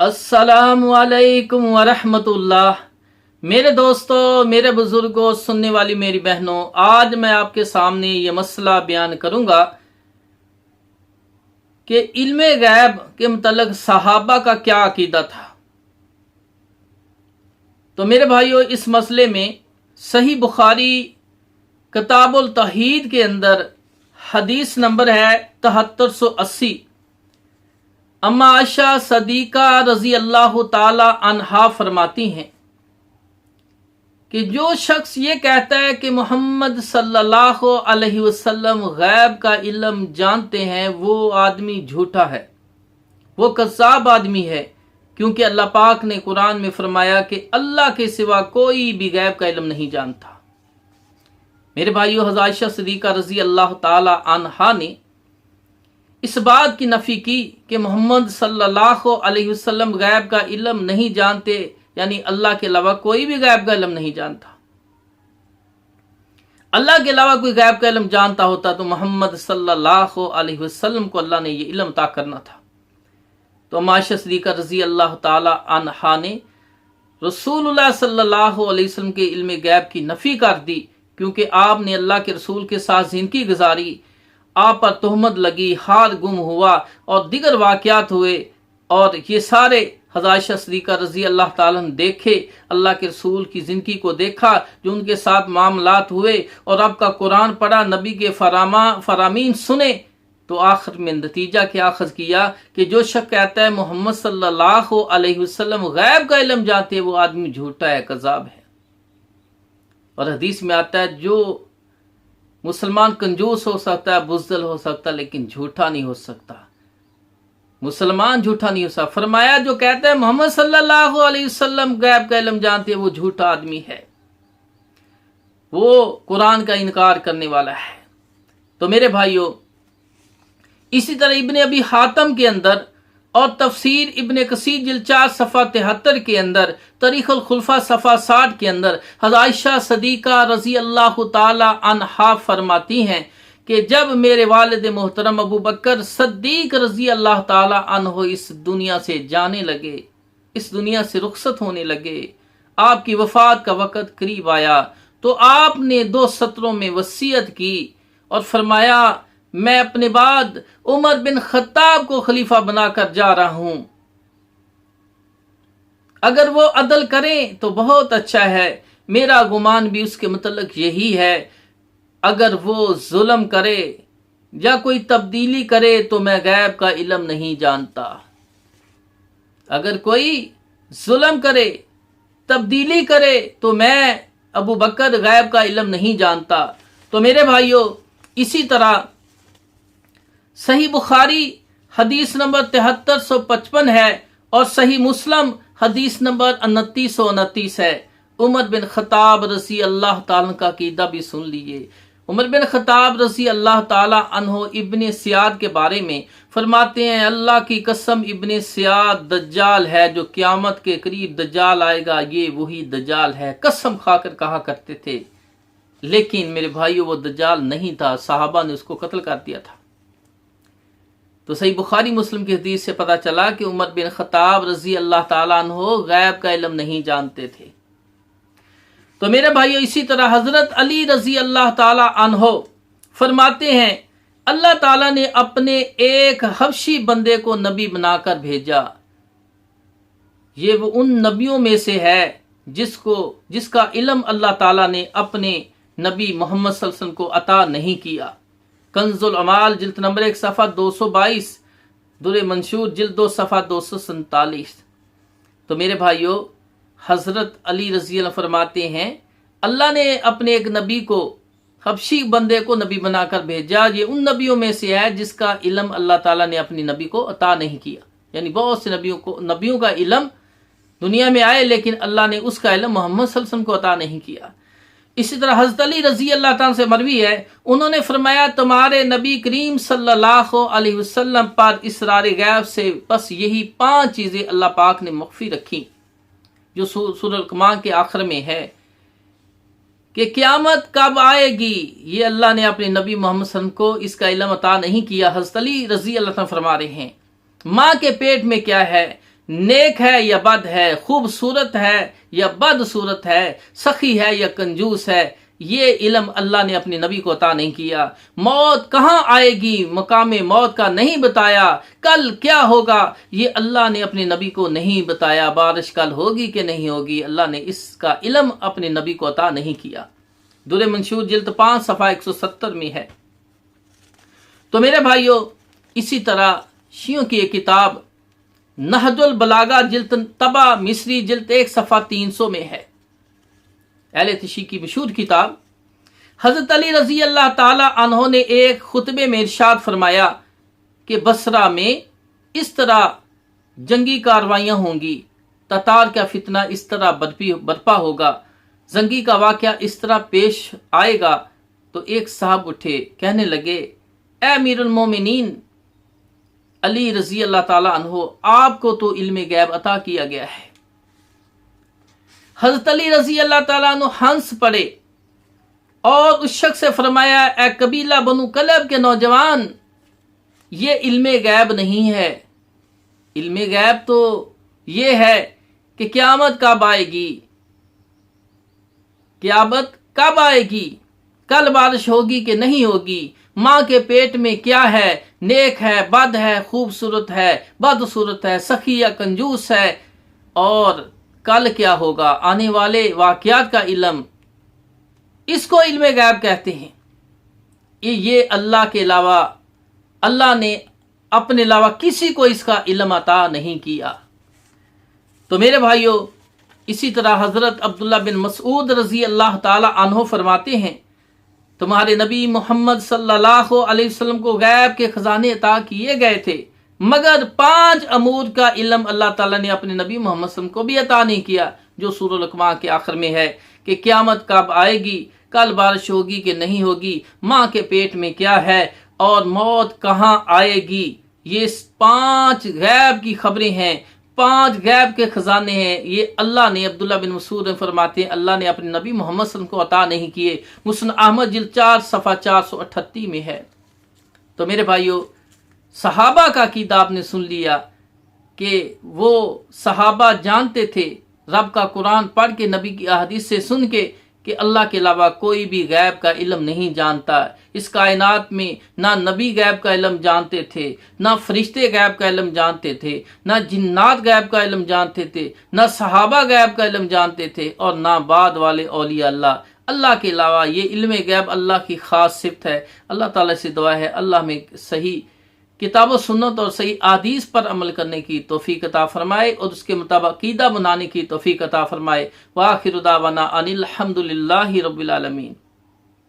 السلام علیکم ورحمۃ اللہ۔ میرے دوستوں، میرے بزرگوں، سننے والی میری بہنوں، آج میں آپ کے سامنے یہ مسئلہ بیان کروں گا کہ علم غیب کے متعلق صحابہ کا کیا عقیدہ تھا۔ تو میرے بھائیوں، اس مسئلے میں صحیح بخاری کتاب التوحید کے اندر حدیث نمبر ہے 7380۔ اما عائشہ صدیقہ رضی اللہ تعالی عنہا فرماتی ہیں کہ جو شخص یہ کہتا ہے کہ محمد صلی اللہ علیہ وسلم غیب کا علم جانتے ہیں، وہ آدمی جھوٹا ہے، وہ کذاب آدمی ہے، کیونکہ اللہ پاک نے قرآن میں فرمایا کہ اللہ کے سوا کوئی بھی غیب کا علم نہیں جانتا۔ میرے بھائیو، حضرت عائشہ صدیقہ رضی اللہ تعالی عنہا نے اس بات کی نفی کی کہ محمد صلی اللہ علیہ وسلم غیب کا علم نہیں جانتے، یعنی اللہ کے علاوہ کوئی بھی غیب کا علم نہیں جانتا۔ اللہ کے علاوہ کوئی غیب کا علم جانتا ہوتا تو محمد صلی اللہ علیہ وسلم کو اللہ نے یہ علم عطا کرنا تھا۔ تو عائشہ صدیقہ رضی اللہ تعالی عنہا نے رسول اللہ صلی اللہ علیہ وسلم کے علم غیب کی نفی کر دی، کیونکہ آپ نے اللہ کے رسول کے ساتھ زندگی گزاری، آپ پر تہمت لگی، ہاتھ گم ہوا اور دیگر واقعات ہوئے، اور یہ سارے حضرت عائشہ صدیقہ رضی اللہ تعالیٰ نے دیکھے، اللہ کے رسول کی زندگی کو دیکھا، جو ان کے ساتھ معاملات ہوئے، اور اب کا قرآن پڑھا، نبی کے فرامین سنے، تو آخر میں نتیجہ کیا اخذ کیا کہ جو شخص کہتا ہے محمد صلی اللہ علیہ وسلم غیب کا علم جانتے ہیں، وہ آدمی جھوٹا ہے، کذاب ہے۔ اور حدیث میں آتا ہے جو مسلمان کنجوس ہو سکتا ہے، بزدل ہو سکتا ہے، لیکن جھوٹا نہیں ہو سکتا۔ مسلمان جھوٹا نہیں ہو سکتا۔ فرمایا جو کہتا ہے محمد صلی اللہ علیہ وسلم غیب کا علم جانتے ہیں، وہ جھوٹا آدمی ہے، وہ قرآن کا انکار کرنے والا ہے۔ تو میرے بھائیوں، اسی طرح ابن ابی حاتم کے اندر اور تفسیر ابن کثیر جلد 4 صفحہ 73 کے اندر، تاریخ الخلفاء صفحہ 60 کے اندر حضرت عائشہ صدیقہ رضی اللہ تعالی عنہا فرماتی ہیں کہ جب میرے والد محترم ابو بکر صدیق رضی اللہ تعالی عنہ اس دنیا سے جانے لگے، اس دنیا سے رخصت ہونے لگے، آپ کی وفات کا وقت قریب آیا، تو آپ نے 2 سطروں میں وصیت کی اور فرمایا میں اپنے بعد عمر بن خطاب کو خلیفہ بنا کر جا رہا ہوں، اگر وہ عدل کریں تو بہت اچھا ہے، میرا گمان بھی اس کے متعلق یہی ہے، اگر وہ ظلم کرے یا کوئی تبدیلی کرے تو میں غیب کا علم نہیں جانتا۔ اگر کوئی ظلم کرے، تبدیلی کرے تو میں ابو بکر غیب کا علم نہیں جانتا۔ تو میرے بھائیوں، اسی طرح صحیح بخاری حدیث نمبر 7355 ہے، اور صحیح مسلم حدیث نمبر 2929 ہے۔ عمر بن خطاب رضی اللہ تعالیٰ کا عقیدہ بھی سن لیجیے۔ عمر بن خطاب رضی اللہ تعالی عنہ ابن سیاد کے بارے میں فرماتے ہیں، اللہ کی قسم ابن سیاد دجال ہے، جو قیامت کے قریب دجال آئے گا، یہ وہی دجال ہے، قسم کھا کر کہا کرتے تھے۔ لیکن میرے بھائیوں، وہ دجال نہیں تھا، صحابہ نے اس کو قتل کر دیا تھا۔ تو صحیح بخاری مسلم کی حدیث سے پتہ چلا کہ عمر بن خطاب رضی اللہ تعالیٰ عنہ غیب کا علم نہیں جانتے تھے۔ تو میرے بھائیو، اسی طرح حضرت علی رضی اللہ تعالیٰ عنہ فرماتے ہیں اللہ تعالیٰ نے اپنے ایک حبشی بندے کو نبی بنا کر بھیجا، یہ وہ ان نبیوں میں سے ہے جس کا علم اللہ تعالیٰ نے اپنے نبی محمد صلی اللہ علیہ وسلم کو عطا نہیں کیا۔ کنز العمال جلد نمبر 1 صفحہ 222، در منشور جلد 2 صفحہ 247۔ تو میرے بھائیو، حضرت علی رضی اللہ فرماتے ہیں اللہ نے اپنے ایک نبی کو، حبشی بندے کو نبی بنا کر بھیجا، یہ ان نبیوں میں سے ہے جس کا علم اللہ تعالیٰ نے اپنی نبی کو عطا نہیں کیا۔ یعنی بہت سے نبیوں کا علم دنیا میں آئے، لیکن اللہ نے اس کا علم محمد صلی اللہ علیہ وسلم کو عطا نہیں کیا۔ اسی طرح حضرت علی رضی اللہ تعالیٰ سے مروی ہے، انہوں نے فرمایا تمہارے نبی کریم صلی اللہ علیہ وسلم پر اسرار غیب سے بس یہی 5 چیزیں اللہ پاک نے مخفی رکھی، جو سورہ القمار کے آخر میں ہے کہ قیامت کب آئے گی، یہ اللہ نے اپنے نبی محمد صلی اللہ علیہ وسلم کو اس کا علم عطا نہیں کیا۔ حضرت علی رضی اللہ عنہ فرما رہے ہیں ماں کے پیٹ میں کیا ہے، نیک ہے یا بد ہے، خوبصورت ہے یا بدصورت ہے، سخی ہے یا کنجوس ہے، یہ علم اللہ نے اپنے نبی کو عطا نہیں کیا۔ موت کہاں آئے گی، مقام موت کا نہیں بتایا، کل کیا ہوگا یہ اللہ نے اپنے نبی کو نہیں بتایا، بارش کل ہوگی کہ نہیں ہوگی، اللہ نے اس کا علم اپنے نبی کو عطا نہیں کیا۔ در منشور جلد 5 صفحہ 170 میں ہے۔ تو میرے بھائیو، اسی طرح شیعوں کی ایک کتاب نہج البلاغہ جلد طبع مصری جلد 1 صفحہ 300 میں ہے، اہل تشیع کی مشہور کتاب۔ حضرت علی رضی اللہ تعالی عنہ نے ایک خطبے میں ارشاد فرمایا کہ بصرہ میں اس طرح جنگی کاروائیاں ہوں گی، تتار کا فتنہ اس طرح برپا ہوگا، زنگی کا واقعہ اس طرح پیش آئے گا۔ تو ایک صاحب اٹھے، کہنے لگے، اے امیر المومنین علی رضی اللہ تعالی عنہ، آپ کو تو علم غیب عطا کیا گیا ہے۔ حضرت علی رضی اللہ تعالیٰ عنہ ہنس پڑے اور اس شخص سے فرمایا، اے قبیلہ بنو کلب کے نوجوان، یہ علم غیب نہیں ہے، علم غیب تو یہ ہے کہ قیامت کب آئے گی، قیامت کب آئے گی، کل بارش ہوگی کہ نہیں ہوگی، ماں کے پیٹ میں کیا ہے، نیک ہے، بد ہے، خوبصورت ہے، بدصورت ہے، سخی یا کنجوس ہے، اور کل کیا ہوگا، آنے والے واقعات کا علم، اس کو علم غیب کہتے ہیں۔ یہ اللہ کے علاوہ، اللہ نے اپنے علاوہ کسی کو اس کا علم عطا نہیں کیا۔ تو میرے بھائیو، اسی طرح حضرت عبداللہ بن مسعود رضی اللہ تعالی عنہ فرماتے ہیں، تمہارے نبی محمد صلی اللہ علیہ وسلم کو غیب کے خزانے عطا کیے گئے تھے، مگر 5 امور کا علم اللہ تعالیٰ نے اپنے نبی محمد صلی اللہ علیہ وسلم کو بھی عطا نہیں کیا، جو سورہ لقمان کے آخر میں ہے کہ قیامت کب آئے گی، کل بارش ہوگی کہ نہیں ہوگی، ماں کے پیٹ میں کیا ہے، اور موت کہاں آئے گی۔ یہ 5 غیب کی خبریں ہیں، 5 غیب کے خزانے ہیں، یہ اللہ نے، عبداللہ بن مسعود فرماتے ہیں، اللہ نے اپنے نبی محمد صلی اللہ علیہ وسلم کو عطا نہیں کیے۔ مسند احمد جلد 4 صفحہ 438 میں ہے۔ تو میرے بھائیو، صحابہ کا عقیدہ آپ نے سن لیا کہ وہ صحابہ جانتے تھے، رب کا قرآن پڑھ کے، نبی کی احادیث سے سن کے، کہ اللہ کے علاوہ کوئی بھی غیب کا علم نہیں جانتا۔ اس کائنات میں نہ نبی غیب کا علم جانتے تھے، نہ فرشتے غیب کا علم جانتے تھے، نہ جنات غیب کا علم جانتے تھے، نہ صحابہ غیب کا علم جانتے تھے، اور نہ بعد والے اولیاء اللہ۔ اللہ کے علاوہ یہ علم غیب اللہ کی خاص صفت ہے۔ اللہ تعالیٰ سے دعا ہے اللہ میں صحیح کتاب و سنت اور صحیح احادیث پر عمل کرنے کی توفیق عطا فرمائے، اور اس کے مطابق عقیدہ بنانے کی توفیق عطا فرمائے۔ وآخر دعوانا ان الحمد للہ رب العالمین۔